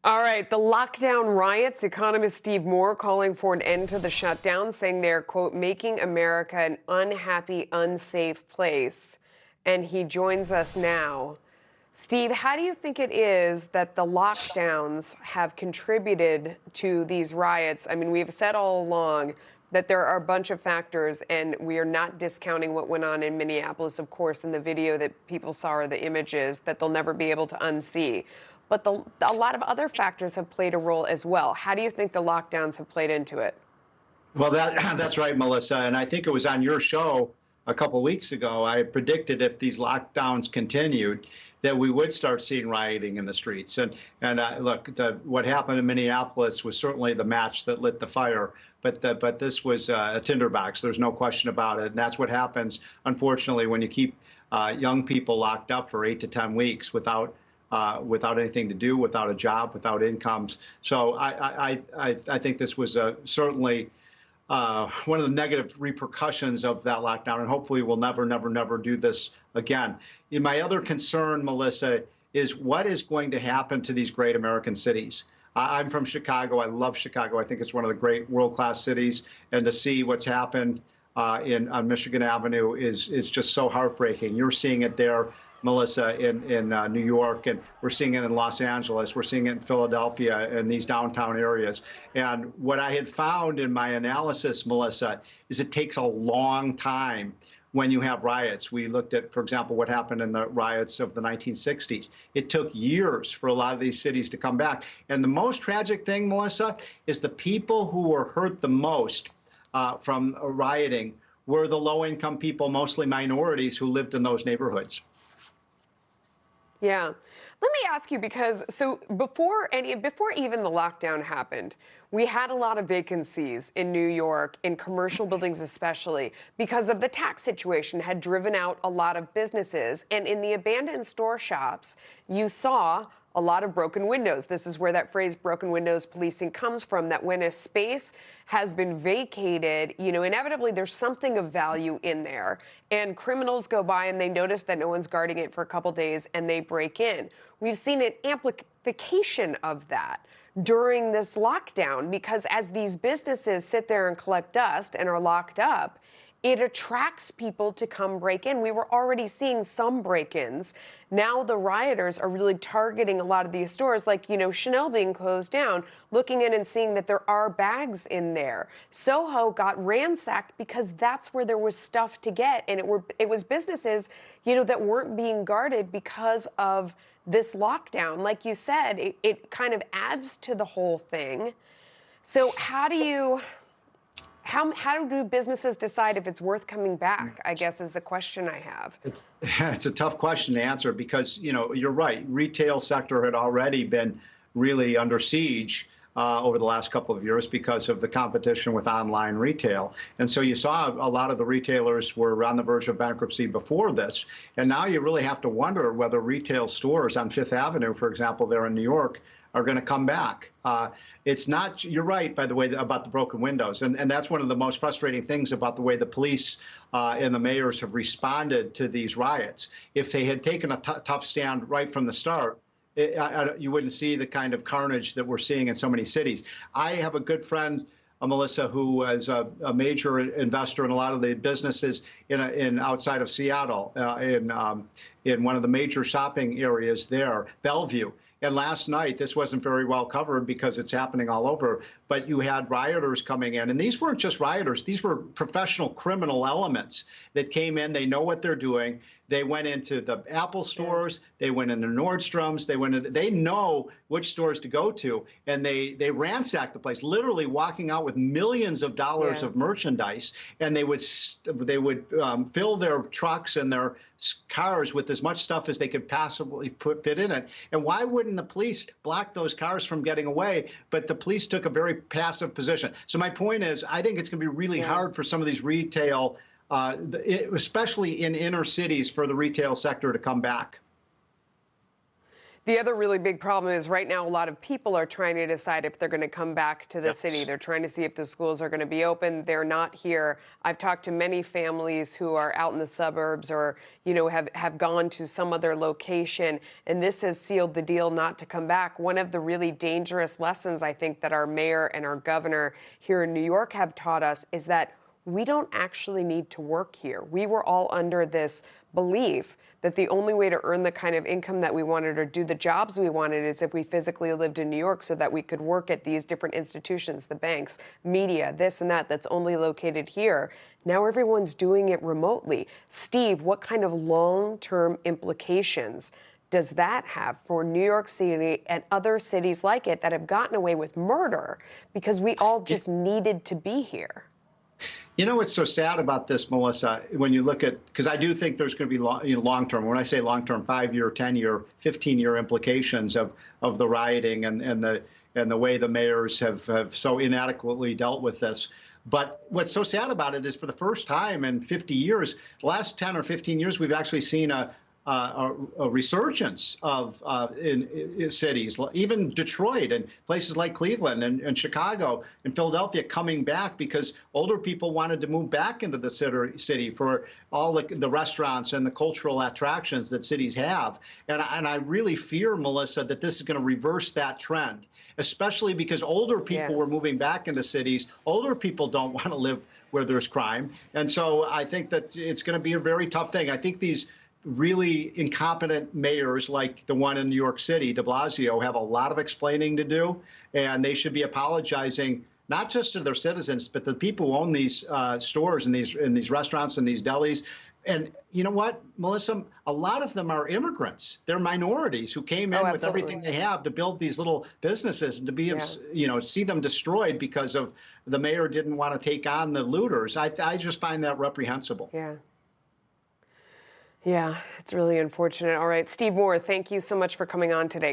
All right, the lockdown riots, economist Steve Moore calling for an end to the shutdown, saying they're, quote, making America an unhappy, unsafe place. And he joins us now. Steve, how do you think it is that the lockdowns have contributed to these riots? I mean, we've said all along that there are a bunch of factors, and we are not discounting what went on in Minneapolis, of course, in the video that people saw or the images that they'll never be able to unsee. But a lot of other factors have played a role as well. How do you think the lockdowns have played into it? Well, that's right, Melissa. And I think it was on your show a couple weeks ago. I predicted if these lockdowns continued, that we would start seeing rioting in the streets. And look, what happened in Minneapolis was certainly the match that lit the fire. But this was a tinderbox. There's no question about it. And that's what happens, unfortunately, when you keep young people locked up for 8 to 10 weeks without anything to do, without a job, without incomes. So I think this was certainly one of the negative repercussions of that lockdown, and hopefully we'll never do this again. My other concern, Melissa, is what is going to happen to these great American cities. I'm from Chicago. I love Chicago. I think it's one of the great world-class cities, and to see what's happened on Michigan Avenue is just so heartbreaking. You're seeing it there, Melissa, in New York, and we're seeing it in Los Angeles, we're seeing it in Philadelphia, and these downtown areas. And what I had found in my analysis, Melissa, is it takes a long time when you have riots. We looked at, for example, what happened in the riots of the 1960s. It took years for a lot of these cities to come back. And the most tragic thing, Melissa, is the people who were hurt the most from rioting were the low-income people, mostly minorities, who lived in those neighborhoods. Yeah. Let me ask you, because before even the lockdown happened, we had a lot of vacancies in New York, in commercial buildings especially, because of the tax situation had driven out a lot of businesses. And in the abandoned store shops, you saw a lot of broken windows. This is where that phrase broken windows policing comes from, that when a space has been vacated, inevitably there's something of value in there. And criminals go by and they notice that no one's guarding it for a couple days and they break in. We've seen an amplification of that during this lockdown, because as these businesses sit there and collect dust and are locked up, it attracts people to come break in. We were already seeing some break-ins. Now the rioters are really targeting a lot of these stores, like, Chanel being closed down, looking in and seeing that there are bags in there. Soho got ransacked because that's where there was stuff to get. And it was businesses, that weren't being guarded because of this lockdown. Like you said, it kind of adds to the whole thing. So how do businesses decide if it's worth coming back, I guess, is the question I have. It's a tough question to answer because, you're right. Retail sector had already been really under siege over the last couple of years because of the competition with online retail. And so you saw a lot of the retailers were on the verge of bankruptcy before this. And now you really have to wonder whether retail stores on Fifth Avenue, for example, there in New York, are going to come back. It's not, you're right, by the way, about the broken windows. And that's one of the most frustrating things about the way the police and the mayors have responded to these riots. If they had taken a tough stand right from the start, you wouldn't see the kind of carnage that we're seeing in so many cities. I have a good friend, Melissa, who is a major investor in a lot of the businesses in outside of Seattle, in one of the major shopping areas there, Bellevue. And last night, this wasn't very well covered because it's happening all over, but you had rioters coming in. And these weren't just rioters. These were professional criminal elements that came in. They know what they're doing. They went into the Apple stores. They went into Nordstrom's. They know which stores to go to. And they ransacked the place, literally walking out with millions of dollars of merchandise. And they would fill their trucks and their cars with as much stuff as they could possibly fit in it. And why wouldn't the police block those cars from getting away? But the police took a very passive position. So my point is, I think it's going to be really hard for some of these retail, especially in inner cities, for the retail sector to come back. The other really big problem is right now a lot of people are trying to decide if they're going to come back to the city. Yes. They're trying to see if the schools are going to be open. They're not here. I've talked to many families who are out in the suburbs or, have gone to some other location, and this has sealed the deal not to come back. One of the really dangerous lessons I think that our mayor and our governor here in New York have taught us is that we don't actually need to work here. We were all under this belief that the only way to earn the kind of income that we wanted or do the jobs we wanted is if we physically lived in New York so that we could work at these different institutions, the banks, media, this and that, that's only located here. Now everyone's doing it remotely. Steve, what kind of long-term implications does that have for New York City and other cities like it that have gotten away with murder because we all just needed to be here? You know what's so sad about this, Melissa, when you look at, because I do think there's going to be long-term, when I say long-term, 5-year, 10-year, 15-year implications of the rioting and the way the mayors have so inadequately dealt with this. But what's so sad about it is for the first time in 50 years, the last 10 or 15 years, we've actually seen a resurgence of in cities, even Detroit and places like Cleveland and Chicago and Philadelphia coming back because older people wanted to move back into the city for all the restaurants and the cultural attractions that cities have. And I really fear, Melissa, that this is going to reverse that trend, especially because older people were moving back into cities. Older people don't want to live where there's crime. And so I think that it's going to be a very tough thing. I think these really incompetent mayors like the one in New York City, de Blasio, have a lot of explaining to do, and they should be apologizing not just to their citizens, but the people who own these stores and these restaurants and these delis. And you know what, Melissa, a lot of them are immigrants. They're minorities who came in with everything they have to build these little businesses and to be, see them destroyed because of the mayor didn't want to take on the looters. I just find that reprehensible. Yeah, it's really unfortunate. All right, Steve Moore, thank you so much for coming on today.